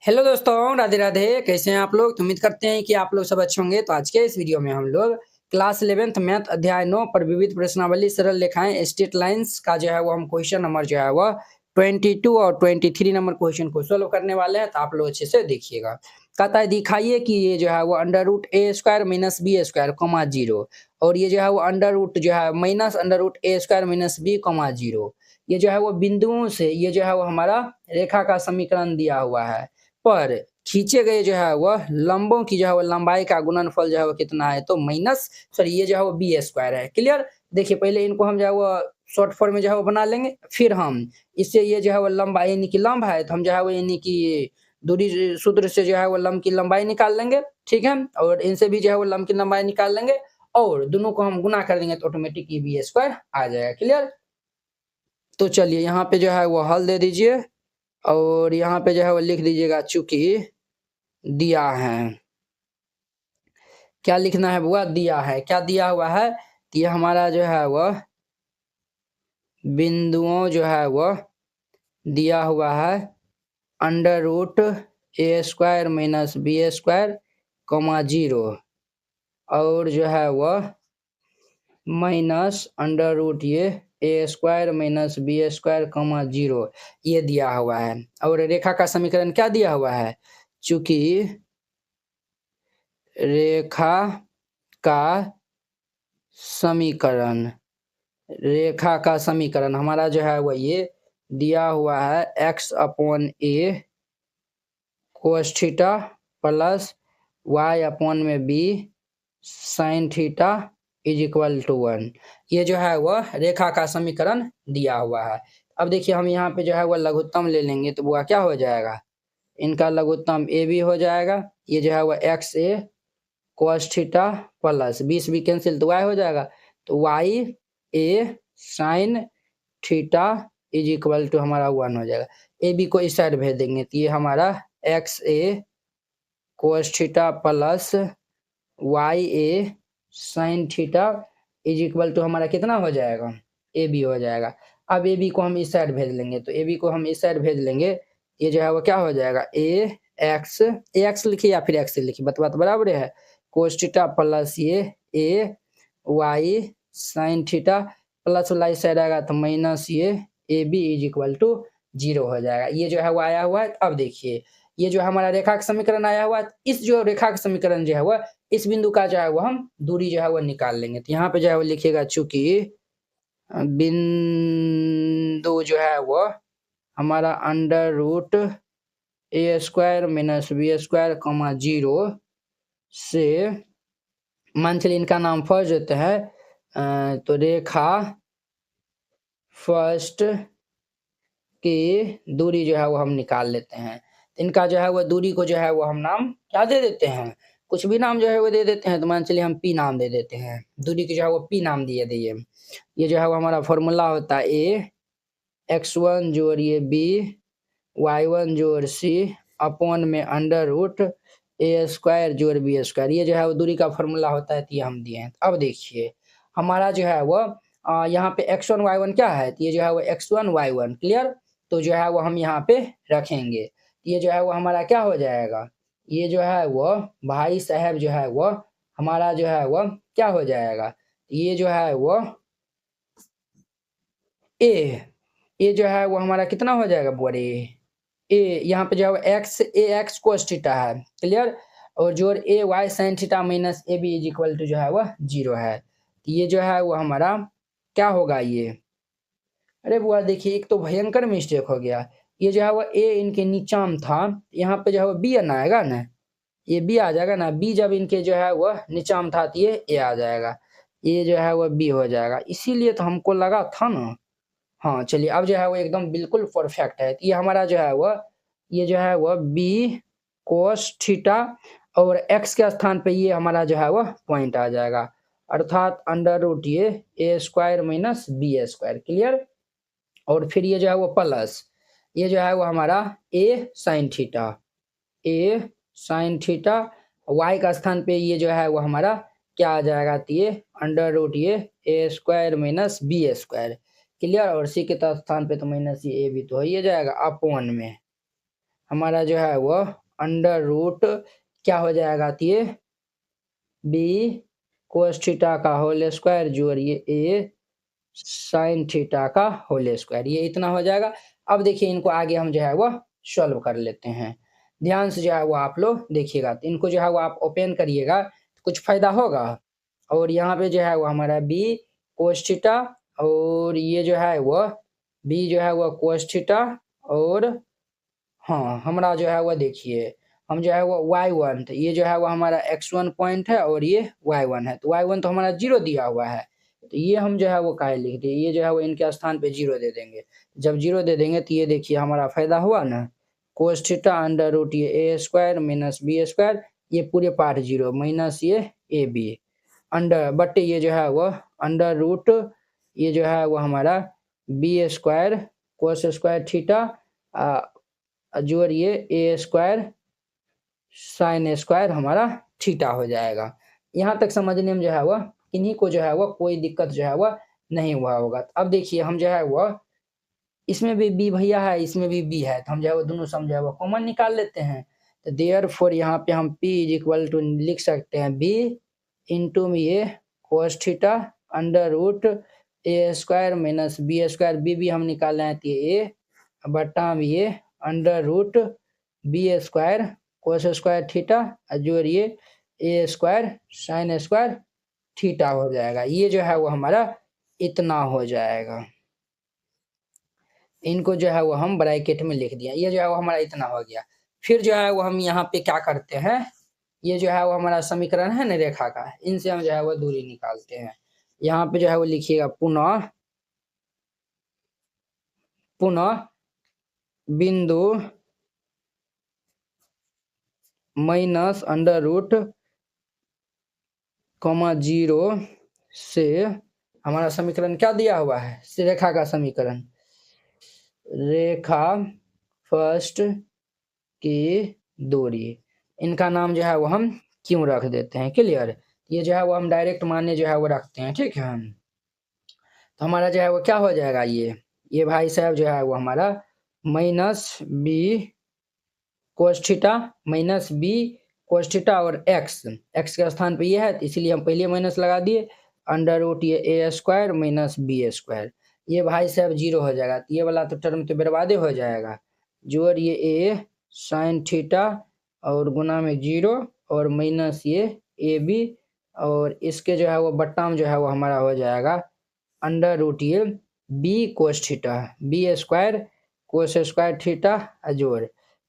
Hello दोस्तों, राधे राधे। कैसे हैं आप लोग? तो उम्मीद करते हैं कि आप लोग सब अच्छे होंगे। तो आज के इस वीडियो में हम लोग क्लास 11th मैथ अध्याय 9 पर विविध प्रश्नावली सरल रेखाएं स्ट्रेट लाइंस का जो है वो हम क्वेश्चन नंबर जो है वो 22 और 23 नंबर क्वेश्चन को सोल्व करने वाले हैं। तो आप लोग अच्छे से देखिएगा। कहता है दिखाइए कि ये जो है वो under root A square minus B square comma zero, और ये जो है वो अंडर रूट जो है minus under root A square minus B comma zero, ये जो है वो बिंदुओं से ये जो है वो हमारा रेखा का समीकरण दिया हुआ है। पर खींचे गए जो है वह लंबों की जो है वो लंबाई का गुणनफल जो है वो कितना है, तो माइनस सॉरी ये जो है वो बी स्क्वायर है। क्लियर। देखिए पहले इनको हम जो है वो शॉर्ट फॉर्म में जो है वो बना लेंगे, फिर हम इससे ये जो है वो लंबाई यानी कि लंब है तो हम जो है वो यानी कि दूरी सूत्र से जो है वो लंब की लंबाई निकाल लेंगे। ठीक है, और इनसे भी जो है वो लंब की लंबाई निकाल लेंगे और दोनों को हम गुना कर देंगे तो ऑटोमेटिक ये बी स्क्वायर आ जाएगा। क्लियर। तो चलिए यहाँ पे जो है वो हल दे दीजिए और यहाँ पे जो है वो लिख दीजिएगा चूंकि दिया है। क्या लिखना है बुआ? दिया है। क्या दिया हुआ है? तो ये हमारा जो है वह बिंदुओं जो है वह दिया हुआ है under root A square minus B square comma zero, और जो है वह माइनस अंडर रूट ये ए square minus B square comma zero, ये दिया हुआ है। और रेखा का समीकरण क्या दिया हुआ है? चूंकि रेखा का समीकरण रेखा का समीकरण हमारा जो है वो ये दिया हुआ है x upon A cos theta plus y upon में B sine theta is equal to 1। ये जो है वह रेखा का समीकरण दिया हुआ है। अब देखिए हम यहाँ पे जो है वह लघुत्तम ले लेंगे तो वह क्या हो जाएगा? इनका लघुत्तम ए बी हो जाएगा। ये जो है वह x a cos theta plus 20 भी कैंसिल तो y हो जाएगा, तो y a sine theta is equal to हमारा 1 हो जाएगा। ए बी को इस साइड भेज देंगे तो ये हमारा x a cos theta plus y a sine theta is equal to हमारा कितना हो जाएगा? ए बी हो जाएगा। अब ए बी को हम इस साइड भेज लेंगे, तो ए बी को हम इस साइड भेज लेंगे, ये जो है वो क्या हो जाएगा? ए एक्स लिखिए या फिर एक्स लिखिए, बता बराबर है। कोस थीटा प्लस ये a Y sine theta plus वाला इस साइड आएगा तो माइनस ये a B is equal to 0 हो जाएगा। ये जो है वो आया हुआ है। अब देखिए ये जो हमारा रेखा का समीकरण आया हुआ है, इस जो रेखा का समीकरण जो है वो इस बिंदु का जो है वो हम दूरी जो है वो निकाल लेंगे। तो यहाँ पे जो है वो लिखिएगा चूंकि बिंदु जो है वो हमारा under root A square minus B square comma 0 से मान चलिए इनका नाम फर्स्ट देते हैं, तो रेखा फर्स्ट की दूरी जो है वो हम निकाल लेते हैं। इनका जो है वो दूरी को जो है वो हम नाम क्या दे देते हैं? कुछ भी नाम जो है वो दे देते हैं। तो मान चलिए हम पी नाम दे देते हैं, दूरी की जो है वो पी नाम दिए दिए। ये जो है वो हमारा फॉर्मूला होता है ए x1 जोड़ ये बी y1 जोड़ सी अपॉन में अंडर रूट ए स्क्वायर जोड़ बी स्क्वायर, ये जो है वो दूरी का फॉर्मूला होता है। तो ये हम दिए हैं। अब देखिए हमारा जो है वो यहाँ पे x1 y1 क्या है? तो ये जो है वो x1 y1। क्लियर। तो जो है वो हम यहाँ पे रखेंगे, ये जो है वो हमारा क्या हो जाएगा? ये जो है वो भाई साहब जो है वो हमारा जो है वो क्या हो जाएगा? ये जो है वो ए जो है वो हमारा कितना हो जाएगा बोरे? ए यहाँ पे जो है एक्स कोस थीटा है। क्लियर। और जोड़ A Y sine theta minus A B is equal to जो है वह 0 है। तो ये जो है वो हमारा क्या होगा? ये अरे बुआ देखिए एक तो भयंकर मिस्टेक हो गया। ये जो है वो ए इनके नीचा में था, यहाँ पे जो है वो बी ना आएगा ना, ये बी आ जाएगा ना। बी जब इनके जो है वह नीचा में था तो ये ए आ जाएगा, ये जो है वह बी हो जाएगा। इसीलिए तो हमको लगा था ना। हाँ चलिए अब जो है वो एकदम बिल्कुल परफेक्ट है। ये हमारा जो है वह ये जो है वह बी कोस थीटा और एक्स के स्थान पे ये हमारा जो है वह पॉइंट आ जाएगा, अर्थात अंडर रूट ये ए square minus B square. Clear. और फिर ये जो है वो प्लस ये जो है वो हमारा ए साइन थीटा वाई का स्थान पे ये जो है वो हमारा क्या आ जाएगा? तो ये अंडर रूट ये ए square minus B square. Clear. और सी के स्थान पे तो माइनस ये ए भी तो हो ही जाएगा अपॉन में हमारा जो है वो अंडर रूट क्या हो जाएगा, तो ये बी कोस थीटा का होल स्क्वायर जोड़िए ए साइन थीटा का होल स्क्वायर, ये इतना हो जाएगा। अब देखिए इनको आगे हम जो है वो सॉल्व कर लेते हैं। ध्यान से जो है वो आप लोग देखिएगा, तो इनको जो है वो आप ओपन करिएगा तो कुछ फायदा होगा। और यहाँ पे जो है वो हमारा बी कोस थीटा, और ये जो है वो बी जो है वो कोस थीटा, और हाँ हमारा जो है वो देखिए हम जो है वो y1, तो ये जो है वो हमारा x1 पॉइंट है और ये y1 है, तो y1 तो हमारा 0 दिया हुआ है, तो ये हम जो है वो काहे लिख दिए, ये जो है वो इनके स्थान पे 0 दे देंगे। जब 0 दे देंगे तो ये देखिए हमारा फायदा हुआ ना, कोस थीटा अंडर रूट ये ए स्क्वायर माइनस बी स्क्वायर, ये पूरे पार्ट 0 माइनस ये ए बी अंडर बटे ये जो है वो अंडर रूट ये जो है वो हमारा B square cos square theta जोड़िए ए स्क्वायर साइन स्क्वायर हमारा थीटा हो जाएगा। यहाँ तक समझने में जो है वह इन्हीं को जो है वह कोई दिक्कत जो है वह नहीं हुआ होगा। अब देखिए हम जो है वह इसमें भी बी भैया है, इसमें भी बी है, तो हम जो है वो दोनों सम जो है वो कॉमन निकाल लेते हैं। तो देयरफॉर यहाँ पे हम p इज इक्वल टू लिख सकते हैं b इंटू में ये cos theta under root A square minus B square, B हम निकाल रहे हैं तो ये a बटा में ये under root b square cos square theta जोड़िए ए स्क्वायर साइन स्क्वायर थीटा हो जाएगा। ये जो है वो हमारा इतना हो जाएगा। इनको जो है वो हम ब्रैकेट में लिख दिया, ये जो है वो हमारा इतना हो गया। फिर जो है वो हम यहाँ पे क्या करते हैं, ये जो है वो हमारा समीकरण है ना रेखा का, इनसे हम जो है वो दूरी निकालते हैं। यहाँ पे जो है वो लिखिएगा पुनः बिंदु माइनस अंडर रूट कॉमा 0 से हमारा समीकरण क्या दिया हुआ है, रेखा का समीकरण, रेखा फर्स्ट की दूरी, इनका नाम जो है वो हम क्यों रख देते हैं, क्लियर। ये जो है वो हम डायरेक्ट मान्य जो है वो रखते हैं, ठीक है। तो हमारा जो है वो क्या हो जाएगा, ये भाई साहब जो है वो हमारा minus b cos theta minus b cos theta और एक्स के स्थान पे ये है, इसलिए हम पहले माइनस लगा दिए, अंडर रूट ये ए स्क्वायर माइनस बी स्क्वायर, ये भाई साहब 0 हो जाएगा, तो ये वाला तो टर्म तो बर्बादे हो जाएगा। जोड़ ये ए साइन थीटा और गुना में 0 और माइनस ये ए बी, और इसके जो है वो बट्टा में जो है वो हमारा हो जाएगा अंडर रूट ये b cos theta b square cos square theta जोड़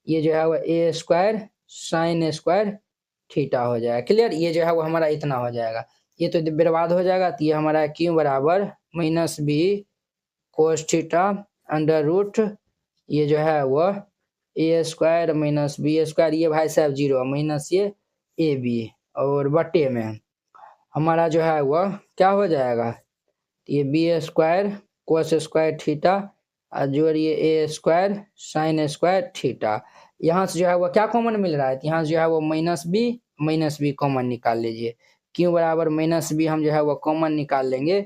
ये जो है वो ए स्क्वायर साइन स्क्वायर थीटा हो जाएगा, क्लियर। ये जो है वो हमारा इतना हो जाएगा, ये तो बर्बाद हो जाएगा, तो ये हमारा क्यों बराबर minus b cos theta under root ये जो है वो ए स्क्वायर माइनस बी स्क्वायर, ये भाई साहब 0 माइनस ये ए बी, और बटे में हमारा जो है वह क्या हो जाएगा, ये b square cos square theta जोड़िए ए स्क्वायर साइन स्क्वायर थीटा, यहाँ से जो है वो क्या कॉमन मिल रहा है, यहाँ से जो है वो माइनस बी कॉमन निकाल लीजिए, क्यों बराबर माइनस बी हम जो है वो कॉमन निकाल लेंगे,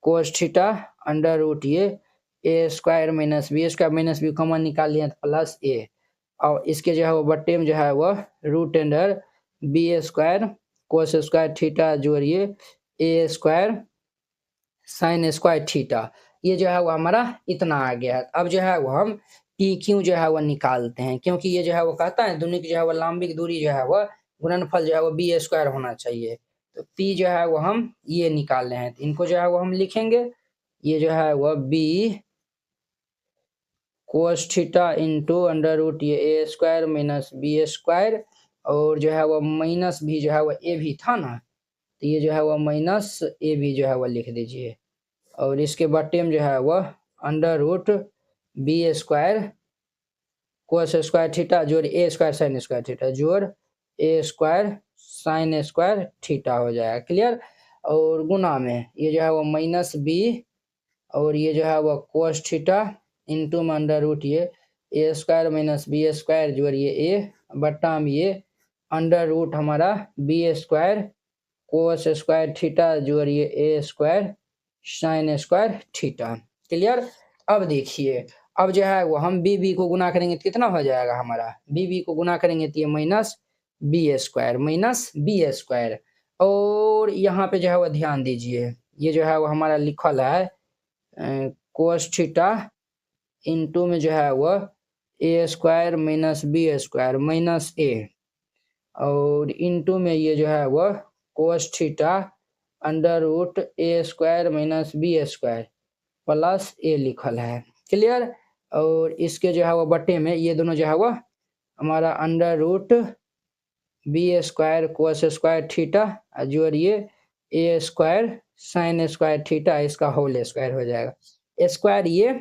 कोस थीटा अंडर रूट ये ए स्क्वायर माइनस बी कॉमन निकाल लिया प्लस ए, और इसके जो है वो बट्टे में जो है वो root under b square cos square theta जोड़िए ए स्क्वायर साइन स्क्वायर थीटा, ये जो है वो हमारा इतना आ गया है। अब जो है वो हम पी क्यू जो है वो निकालते हैं, क्योंकि ये जो है वो कहता है दोनों की जो है वो लंबिक दूरी जो है वो गुणनफल जो है वो बी स्क्वायर होना चाहिए, तो पी जो है वो हम ये निकाल रहे हैं, तो इनको जो है वो हम लिखेंगे, ये जो है वो b cos theta into under root ये ए स्क्वायर माइनस बी स्क्वायर, और जो है वो माइनस भी जो है वो ए भी था ना, तो ये जो है वो माइनस ए भी जो है वो लिख दीजिए, और इसके बट्टे में जो है वह under root b square cos square theta जोड़ a square sine square theta जोड़ a square sine square theta हो जाएगा, क्लियर। और गुना में ये जो है वो माइनस बी और ये जो है वो कोस थीटा इंटू में अंडर रूट ये ए स्क्वायर माइनस बी स्क्वायर जोड़ ये ए बट्टा में ये अंडर रूट हमारा B square cos square theta जोड़ ये ए square sine square theta, clear. अब देखिए अब जो है वो हम बी को गुना करेंगे तो कितना हो जाएगा हमारा, बी को गुना करेंगे तो ये माइनस बी स्क्वायर। और यहाँ पे जो है वो ध्यान दीजिए, ये जो है वो हमारा लिखल है कोस थीटा इंटू में जो है वो ए square minus B square minus A, और इंटू में ये जो है वो cos theta under root A square minus B square plus A लिखल है। क्लियर। और इसके जो है वो बट्टे में ये दोनों जो है वो हमारा under root b square cos square theta जोड़िए ए स्क्वायर साइन स्क्वायर थीटा, इसका होल स्क्वायर हो जाएगा। स्क्वायर ये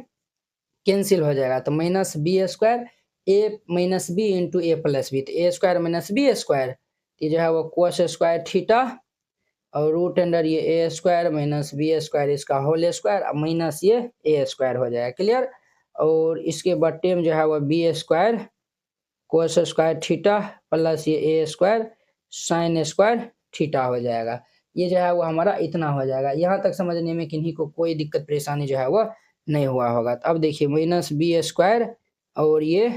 कैंसिल हो जाएगा तो minus B square a minus b into a plus b, तो a square minus B square, ये जो है वो कोस स्क्वायर थीटा और रूट अंडर ये ए स्क्वायर माइनस बी स्क्वायर, इसका होल स्क्वायर माइनस ये ए स्क्वायर हो जाएगा। क्लियर। और इसके बट्टे में जो है वो B square cos square theta plus ये ए स्क्वायर साइन स्क्वायर थीटा हो जाएगा। ये जो है वो हमारा इतना हो जाएगा। यहाँ तक समझने में किन्हीं को कोई दिक्कत परेशानी जो है वो नहीं हुआ होगा। तो अब देखिए माइनस बी स्क्वायर और ये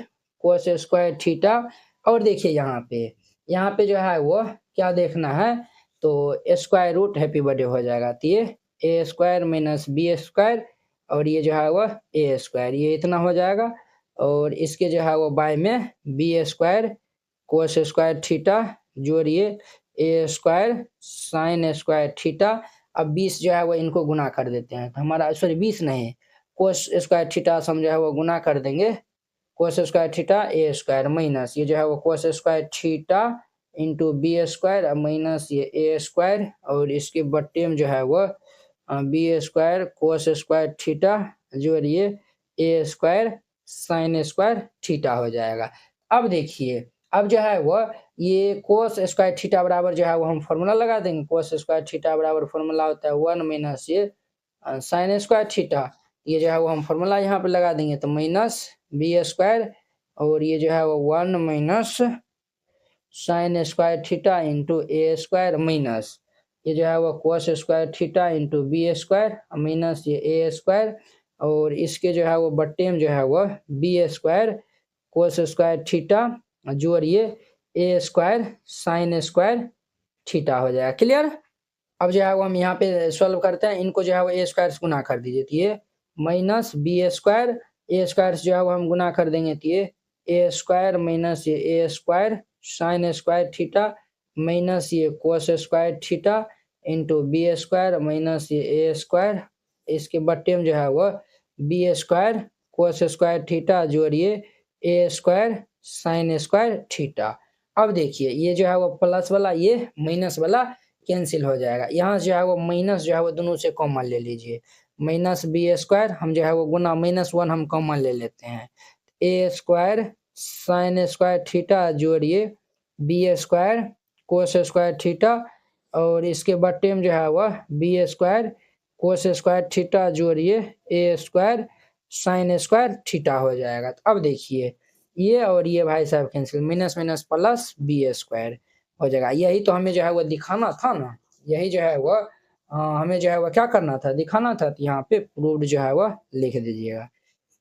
कोस स्क्वायर थीटा, और देखिए यहाँ पे जो है वो क्या देखना है, तो स्क्वायर रूट हैप्पी बर्थडे हो जाएगा। तो ये ए स्क्वायर माइनस बी स्क्वायर और ये जो है वो ए स्क्वायर, ये इतना हो जाएगा। और इसके जो है वो बाय में b square cos square theta जोड़िए ए स्क्वायर साइन स्क्वायर थीटा। अब 20 जो है वो इनको गुना कर देते हैं, तो हमारा सॉरी 20 नहीं, कोस स्क्वायर थीटा से हम जो है वो गुना कर देंगे, cos square theta a square minus ये जो है वो cos square theta into B square minus ये ए स्क्वायर, और इसके बट्टे में जो है वो B square cos square theta जोड़िए ए स्क्वायर साइन स्क्वायर थीटा हो जाएगा। अब देखिए अब जो है वो ये कोस स्क्वायर थीटा बराबर जो है वो हम फॉर्मूला लगा देंगे, कोस स्क्वायर थीटा बराबर फॉर्मूला होता है 1 माइनस ये साइन स्क्वायर थीटा, ये जो है वो हम फॉर्मूला यहाँ पे लगा देंगे तो माइनस बी स्क्वायर और ये जो है वो 1 minus sine square theta into A square minus ये जो है वो cos square theta into B square minus ये ए स्क्वायर, और इसके जो है वो बट्टे में जो है वो B square cos square theta जोड़िए ए स्क्वायर साइन स्क्वायर थीटा हो जाएगा। क्लियर। अब जो है वो हम यहाँ पे सॉल्व करते हैं, इनको जो है वो ए स्क्वायर से गुना कर दीजिए, तो ये माइनस बी स्क्वायर ए स्क्वायर से जो है वो हम गुना कर देंगे, तो ये ए स्क्वायर माइनस ये ए square sine square theta minus ये cos square theta into B square minus ये ए स्क्वायर, इसके बट्टे में जो है वो B square cos square theta जोड़िए ए स्क्वायर साइन स्क्वायर थीटा। अब देखिए ये जो है वो प्लस वाला ये माइनस वाला कैंसिल हो जाएगा, यहाँ जो है वो माइनस जो है वो दोनों से कॉमन ले लीजिए, माइनस बी स्क्वायर हम जो है वो गुना -1 हम कॉमन ले लेते हैं, a square sine square theta जोड़िए b square cos square theta, और इसके बट्टे में जो है वह b square cos square theta जोड़िए ए स्क्वायर साइन स्क्वायर थीटा हो जाएगा। तो अब देखिए ये और ये भाई साहब cancel, minus minus plus b square हो जाएगा। यही तो हमें जो है वो दिखाना था ना, यही जो है वो हमें जो है वो क्या करना था, दिखाना था। तो यहाँ पे प्रूव्ड जो है वो लिख दीजिएगा।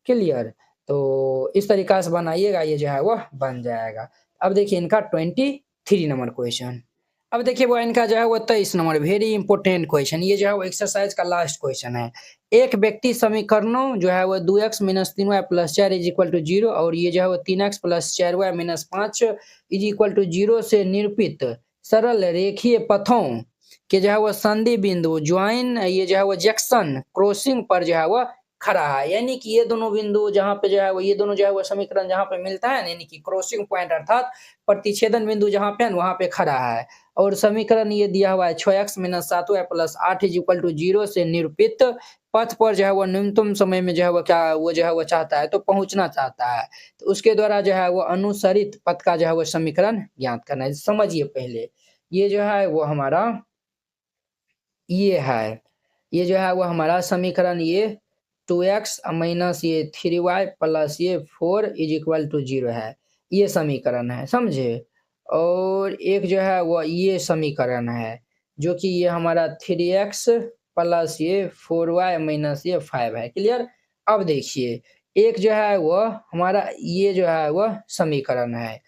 क्लियर। तो इस तरीका से बनाइएगा, ये जो है वो बन जाएगा। अब देखिए इनका 23 नंबर क्वेश्चन। अब देखिए वो इनका जो है वो 23 नंबर वेरी इंपॉर्टेंट क्वेश्चन, ये जो है वो एक्सरसाइज का लास्ट क्वेश्चन है। एक व्यक्ति समीकरणों जो है वो 2x - 3y + 4 = 0 और ये जो है वो 3x + 4y - 5 = 0 से निरूपित सरल रेखीय पथों के जो है वो संधि बिंदु ज्वाइन ये जो है वो जंक्शन क्रॉसिंग पर जो है वो खड़ा है, यानी कि ये दोनों बिंदु जहाँ पे जो है वो ये दोनों जो है वो समीकरण जहाँ पे मिलता है, यानी कि क्रॉसिंग पॉइंट अर्थात प्रतिच्छेदन बिंदु जहाँ पे है वहाँ पे खड़ा है। और समीकरण ये दिया हुआ है 6x - 7y + 8 = 0 से निरूपित पथ पर जो है वो न्यूनतम समय में जो है वो क्या वो जो है वो चाहता है तो पहुंचना चाहता है, तो उसके द्वारा जो है वो अनुसरित पथ का जो है वो समीकरण ज्ञात करना है। समझिए पहले ये जो है वो हमारा ये है, ये जो है वो हमारा समीकरण ये 2x - ये 3y + ये 4 = 0 है, ये समीकरण है, समझे। और एक जो है वो ये समीकरण है जो कि ये हमारा 3x + ये 4y - ये 5 है। क्लियर। अब देखिए एक जो है वो हमारा ये जो है वो समीकरण है।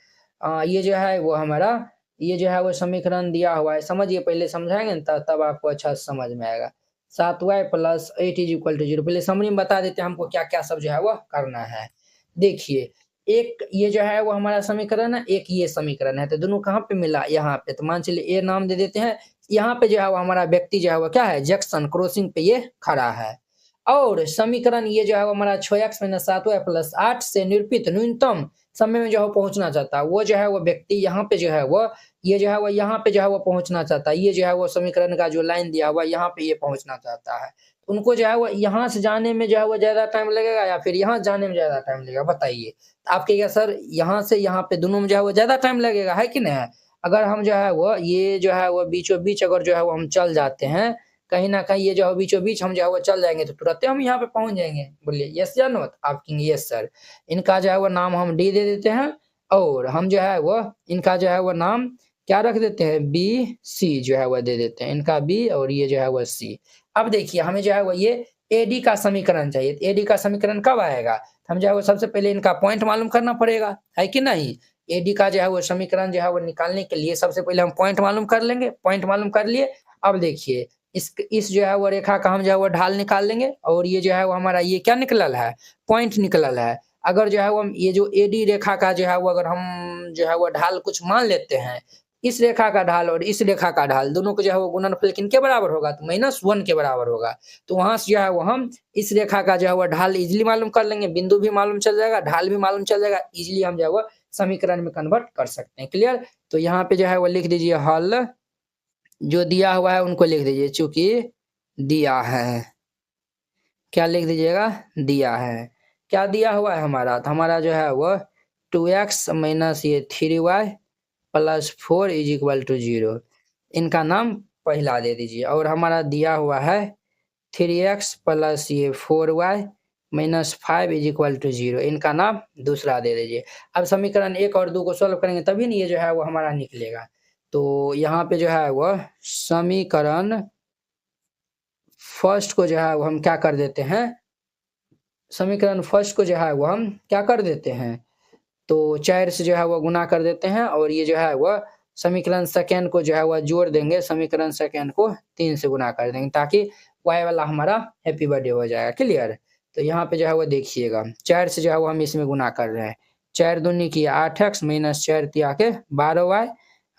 ये जो है वो हमारा ये जो है वो समीकरण दिया हुआ है, समझिए पहले समझाएँगे ना तब आपको अच्छा से समझ में आएगा। 7y + 8 = 0 पहले समरी में बता देते हैं हमको क्या-क्या सब जो है वो करना है। देखिए, एक ये जो है वो हमारा समीकरण है, एक ये समीकरण है, तो दोनों कहाँ पे मिला? यहाँ पे, तो मान चलिए ए नाम दे देते हैं। यहाँ पे जो है वो हमारा व्यक्ति जो है वो क्या है? जंक्शन क्रॉसिंग पे ये खड़ा है। और समीकरण ये जो है वो हमारा 6x - 7y + 8 से निरूपित न्यूनतम समय में जो है पहुँचना चाहता है, वो जो है वो व्यक्ति यहाँ पे जो है वो ये जो है वो यहाँ पे जो है वो पहुँचना चाहता है। ये जो है वो समीकरण का जो लाइन दिया हुआ है, यहाँ पे ये पहुँचना चाहता है। उनको जो है वो यहाँ से जाने में जो है वो ज़्यादा टाइम लगेगा या फिर यहाँ जाने में ज़्यादा टाइम लगेगा, बताइए? आप कहिएगा सर यहाँ से यहाँ पे दोनों में जो है वो ज़्यादा टाइम लगेगा, है कि नहीं? अगर हम जो है वो ये जो है वो बीचों-बीच अगर जो है वो हम चल जाते हैं, कहीं न कहीं ये जो है बीचों-बीच हम जो है वो चल जाएँगे तो तुरंते हम यहाँ पे पहुँच जाएँगे। बोलिए यस या नो? आप कहेंगे यस सर। इनका जो है वो नाम हम डी दे देते हैं और हम जो है वो इनका जो है वो नाम क्या रख देते हैं? बी, सी जो है वो दे देते हैं। इनका बी और ये जो है वो सी। अब देखिए हमें जो है वो ये एडी का समीकरण चाहिए। एडी का समीकरण कब आएगा? हम जो है वो सबसे पहले इनका पॉइंट मालूम करना पड़ेगा, है कि नहीं? एडी का जो है वो समीकरण जो है वो निकालने के लिए सबसे पहले हम पॉइंट मालूम कर लेंगे। पॉइंट मालूम कर लिए, अब देखिए इस जो है वो रेखा का हम जो है वो ढाल निकाल लेंगे और ये जो है वो हमारा ये क्या निकलल है? पॉइंट निकलल है। अगर जो है वो हम ये जो एडी रेखा का जो है वो अगर हम जो है वो ढाल कुछ मान लेते हैं, इस रेखा का ढाल और इस रेखा का ढाल दोनों को जो है वो गुणनफल किनके बराबर होगा? तो -1 के बराबर होगा। तो वहाँ से जो है वो हम इस रेखा का जो है वो ढाल ईज़िली मालूम कर लेंगे, बिंदु भी मालूम चल जाएगा, ढाल भी मालूम चल जाएगा, ईज़िली हम जो है वो समीकरण में कन्वर्ट कर सकते हैं। क्लियर? तो यहाँ पे जो है वो लिख दीजिए हल, जो दिया हुआ है उनको लिख दीजिए चूँकि दिया है। क्या लिख दीजिएगा? दिया है। क्या दिया हुआ है हमारा? तो हमारा जो है वो 2x माइनस ये 3y प्लस 4 = 0। इनका नाम पहला दे दीजिए और हमारा दिया हुआ है 3x प्लस ये 4y माइनस 5 = 0। इनका नाम दूसरा दे दीजिए। अब समीकरण 1 और 2 को सॉल्व करेंगे तभी ना ये जो है वो हमारा निकलेगा। तो यहाँ पे जो है वो समीकरण फर्स्ट को जो है वो हम क्या कर देते हैं, समीकरण फर्स्ट को जो है वो हम क्या कर देते हैं, तो 4 से जो है वो गुना कर देते हैं और ये जो है वो समीकरण सेकंड को जो है वो जोड़ देंगे, समीकरण सेकंड को 3 से गुना कर देंगे ताकि y वाला हमारा हैप्पी बर्थडे हो जाएगा। क्लियर? तो यहाँ पे जो है वो देखिएगा 4 से जो है वो हम इसमें गुना कर रहे हैं। 4 दूनी की 8x माइनस 4 तिया के 12y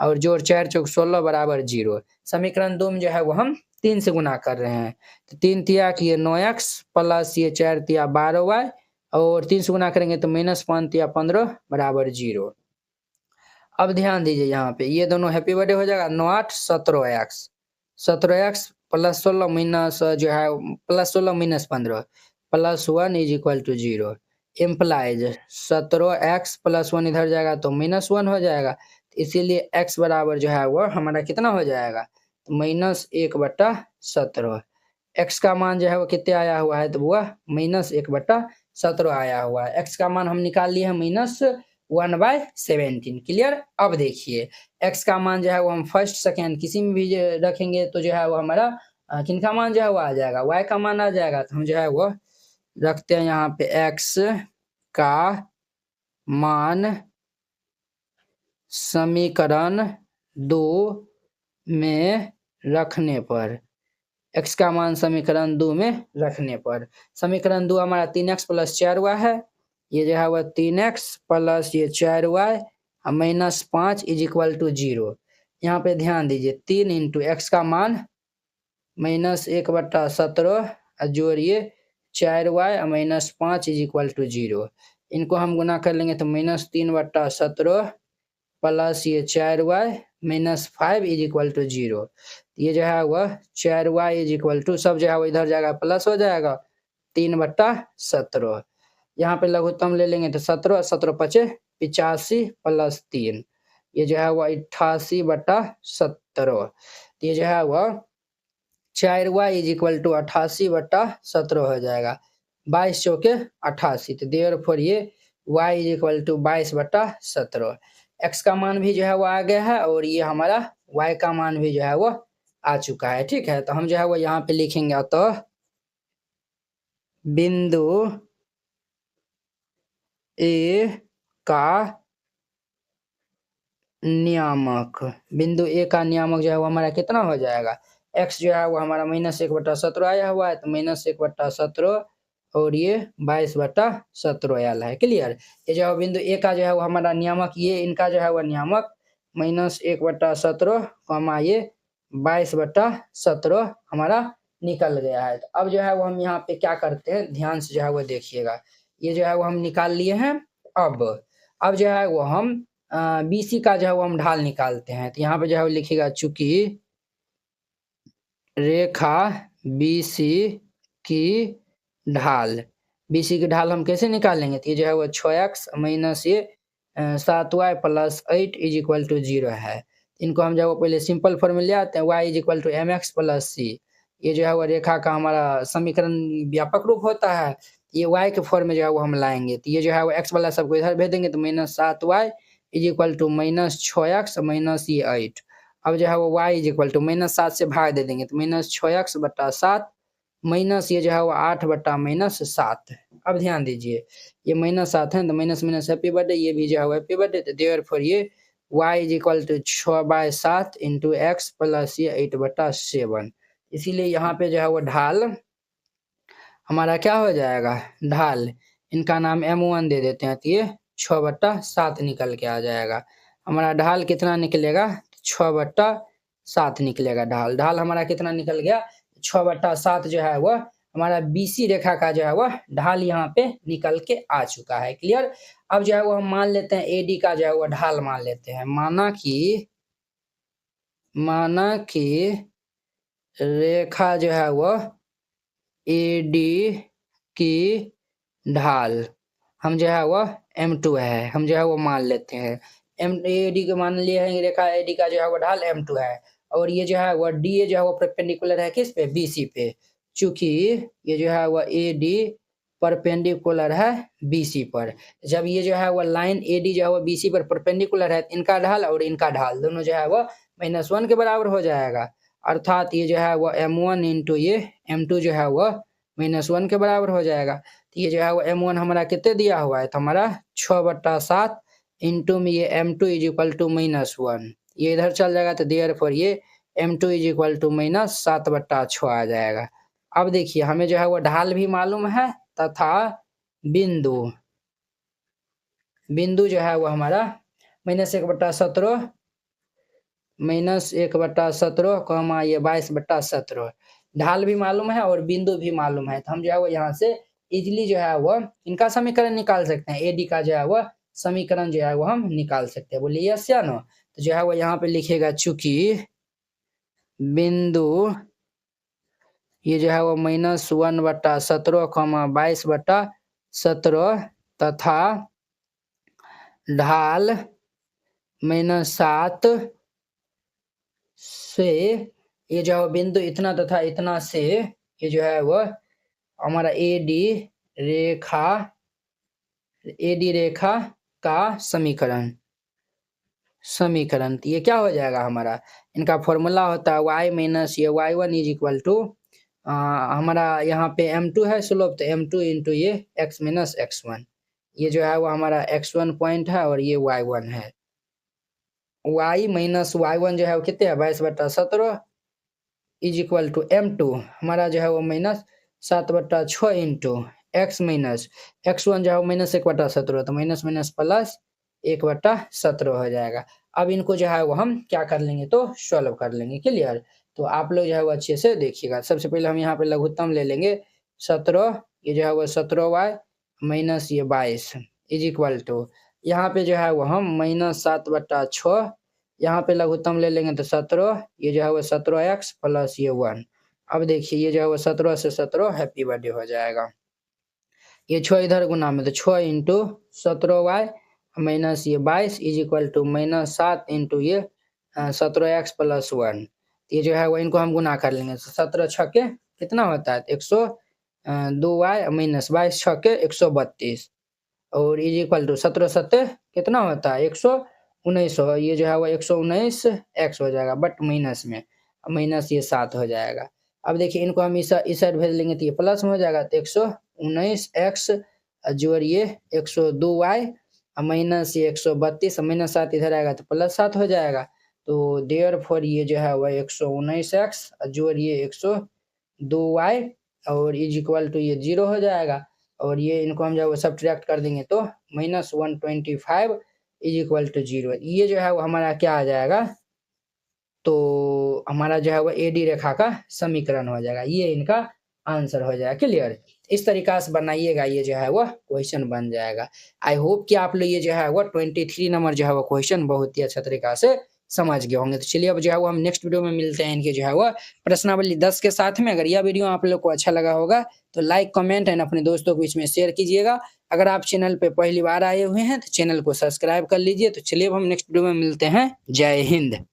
और जोड़ 4 चौक 16 बराबर 0। समीकरण 2 में जो है वो हम 3 से गुना कर रहे हैं। तो 3 तिया की ये 9x प्लस ये 4 तिया 12y और 3 से गुना करेंगे तो -5 तिया 15 बराबर 0। अब ध्यान दीजिए यहाँ पे ये दोनों हैप्पी बर्थडे हो जाएगा 9 8 17x 17x प्लस 16 माइनस जो है plus 16 minus 15 plus 1 = 0। Implies 17x plus 1 इधर जाएगा तो -1 हो जाएगा, इसीलिए x बराबर जो है वो हमारा कितना हो जाएगा? तो -1/17। x का मान जो है वो कितने आया हुआ है? तो वह -1/17 आया हुआ है। x का मान हम निकाल लिए हैं -1/17। क्लियर? अब देखिए x का मान जो है वो हम फर्स्ट सेकंड किसी में भी रखेंगे तो जो है वो हमारा किनका मान जो है वो आ जाएगा? y का मान आ जाएगा। तो हम जो है वो रखते हैं यहाँ पे x का मान समीकरण 2 में रखने पर, x का मान समीकरण 2 में रखने पर, समीकरण 2 हमारा 3x प्लस 4y है। ये जो है वह 3x प्लस ये 4y माइनस 5 = 0। यहाँ पे ध्यान दीजिए 3 इंटू एक्स का मान -1/17 जोड़िए 4y माइनस 5 = 0। इनको हम गुना कर लेंगे तो -3/17 प्लस ये 4y माइनस 5 = 0। ये जो है वह 4y = सब जो है वो इधर जाएगा प्लस हो जाएगा 3/17। यहाँ पे लघुत्तम ले लेंगे तो 17 17 पचे 85 प्लस 3, ये जो है वह 88/17। ये जो है वह 4y = 88/17 हो जाएगा। 22 चौके 88, तो देयरफॉर ये y = 22/17। x का मान भी जो है वो आ गया है और ये हमारा y का मान भी जो है वो आ चुका है। ठीक है? तो हम जो है वो यहाँ पे लिखेंगे अतः बिंदु ए का नियामक, बिंदु ए का नियामक जो है वो हमारा कितना हो जाएगा, x जो है वो हमारा -1/17 आया हुआ है, तो -1/17 और ये 22/17 आया है। क्लियर। ये जो है बिंदु ए का जो है वो हमारा नियामक, ये इनका जो है वो नियामक -1/17 ये 22/17 हमारा निकल गया है। तो अब जो है वो हम यहाँ पे क्या करते हैं, ध्यान से जो है वो देखिएगा। ये जो है वो हम निकाल लिए हैं। अब जो है वो हम BC का जो है वो हम ढाल निकालते हैं। तो यहाँ पे जो है वो लिखिएगा, चूंकि रेखा BC की ढाल, BC की ढाल हम कैसे निकालेंगे, तो ये जो है वो 6x माइनस ये 7y + 8 = 0 है। इनको हम जो है वो पहले सिंपल फॉर्म में ले आते हैं, y = mx + c। ये जो है वो रेखा का हमारा समीकरण व्यापक रूप होता है। ये y के फॉर्म में जो है वो हम लाएंगे, तो ये जो है वो x वाला सबको इधर भेज देंगे, तो -7y = -6x माइनस ये 8। अब जो है वो y -7 से भाग दे देंगे, तो -6x/7 माइनस ये जो है वो 8/-7। अब ध्यान दीजिए, ये -7 है, तो माइनस हैप्पी बर्थडे, ये भी जो है वो हैप्पी बर्थडे। तो देयरफॉर ये y = 6/7 × x + ये 8/7। इसीलिए यहाँ पे जो है वो ढाल हमारा क्या हो जाएगा, ढाल इनका नाम M1 दे देते हैं, तो ये 6/7 निकल के आ जाएगा। हमारा ढाल कितना निकलेगा, 6/7 निकलेगा ढाल। ढाल हमारा कितना निकल गया, 6/7 जो है वो हमारा BC रेखा का जो है वो ढाल यहाँ पे निकल के आ चुका है। क्लियर। अब जो है वो हम मान लेते हैं AD का जो है वो ढाल मान लेते हैं। माना कि रेखा जो है वो AD की ढाल हम जो है वो M2 है, हम जो है वो मान लेते हैं। AD को मान लिए हैं, रेखा AD का जो है वो ढाल M2 है, और ये जो है वो DA जो है वो परपेंडिकुलर है किस पे, BC पे। चूंकि ये जो है वो AD परपेंडिकुलर है BC पर, जब ये जो है वो लाइन AD जो है वो BC पर परपेंडिकुलर है, इनका ढाल और इनका ढाल दोनों जो है वो -1 के बराबर हो जाएगा। अर्थात ये जो है वो M1 × ये M2 जो है वो -1 के बराबर हो जाएगा। तो ये जो है वो M1 हमारा कितने दिया हुआ है, तो हमारा 6/7 इंटू में ये M2 = -1, ये इधर चल जाएगा, तो देयरफॉर ये M2 = -7/6 आ जाएगा। अब देखिए हमें जो है वो ढाल भी मालूम है तथा बिंदु जो है वो हमारा -1/17 ये 22/17 ढाल भी मालूम है और बिंदु भी मालूम है। तो हम जो है वो यहाँ से इजीली जो है वो इनका समीकरण निकाल सकते हैं। AD का जो है वो समीकरण जो है वो हम निकाल सकते हैं। बोलिए यस या नो। तो जो है वो यहाँ पे लिखेगा, चूंकि बिंदु ये जो है वो -1/17, 22/17 तथा ढाल -7 से ये जो है बिंदु इतना तथा इतना से ये जो है वो हमारा AD रेखा का समीकरण तो ये क्या हो जाएगा हमारा, इनका फॉर्मूला होता है y माइनस ये y1 = हमारा यहाँ पे M2 है स्लोप, तो M2 × ये x - x1। ये जो है वो हमारा x1 पॉइंट है और ये y1 है। y - y1 जो है वो कितने है, 22/17 = M2 हमारा जो है वो -7/6 इंटू x - x1 जो है वो -1/17, तो माइनस प्लस 1/17 हो जाएगा। अब इनको जो है वो हम क्या कर लेंगे, तो सॉल्व कर लेंगे। क्लियर। तो आप लोग जो है वो अच्छे से देखिएगा। सबसे पहले हम यहाँ पे लघुत्तम ले लेंगे 17, ये जो है वो 17y माइनस ये 22 = यहाँ पे जो है वो हम -7/6 यहाँ पे लघुत्तम ले लेंगे, तो 17, ये जो है वो 17x + ये 1। अब देखिए ये जो है वो 17 से 17 हैप्पी बर्थडे हो जाएगा। ये 6 इधर गुना में, तो 6 × 17y माइनस ये 22 = -7 × ये 17x + 1। ये जो है वो इनको हम गुना कर लेंगे, तो 17 छक्के कितना होता है, 102y माइनस 22 छक्के 132 और = 17 सत्ते कितना होता है, 119। ये जो है वो 119x हो जाएगा, बट माइनस ये 7 हो जाएगा। अब देखिए इनको हम इस साइड भेज लेंगे, तो ये प्लस में हो जाएगा, तो 119x जोड़िए 102y माइनस ये 132 माइनस 7 इधर आएगा तो प्लस 7 हो जाएगा। तो देयरफॉर ये जो है वह 119x जोड़िए 102y और इज इक्वल टू ये 0 हो जाएगा। और ये इनको हम जो है सब्ट्रैक्ट कर देंगे तो -125 इज इक्वल टू 0। ये जो है वो हमारा क्या आ जाएगा, तो हमारा जो है वो एडी रेखा का समीकरण हो जाएगा। ये इनका आंसर हो जाएगा। क्लियर? इस तरीका से बनाइएगा, ये जो है वो क्वेश्चन बन जाएगा। आई होप कि आप लोग ये जो है वो 23 नंबर जो है वो क्वेश्चन बहुत ही अच्छा तरीका से समझ गए होंगे। तो चलिए अब जो है वो हम नेक्स्ट वीडियो में मिलते हैं इनके जो है वो प्रश्नावली 10 के साथ में। अगर यह वीडियो आप लोग को अच्छा लगा होगा तो लाइक, कमेंट एंड अपने दोस्तों के बीच में शेयर कीजिएगा। अगर आप चैनल पे पहली बार आए हुए हैं तो चैनल को सब्सक्राइब कर लीजिए। तो चलिए अब हम नेक्स्ट वीडियो में मिलते हैं। जय हिंद।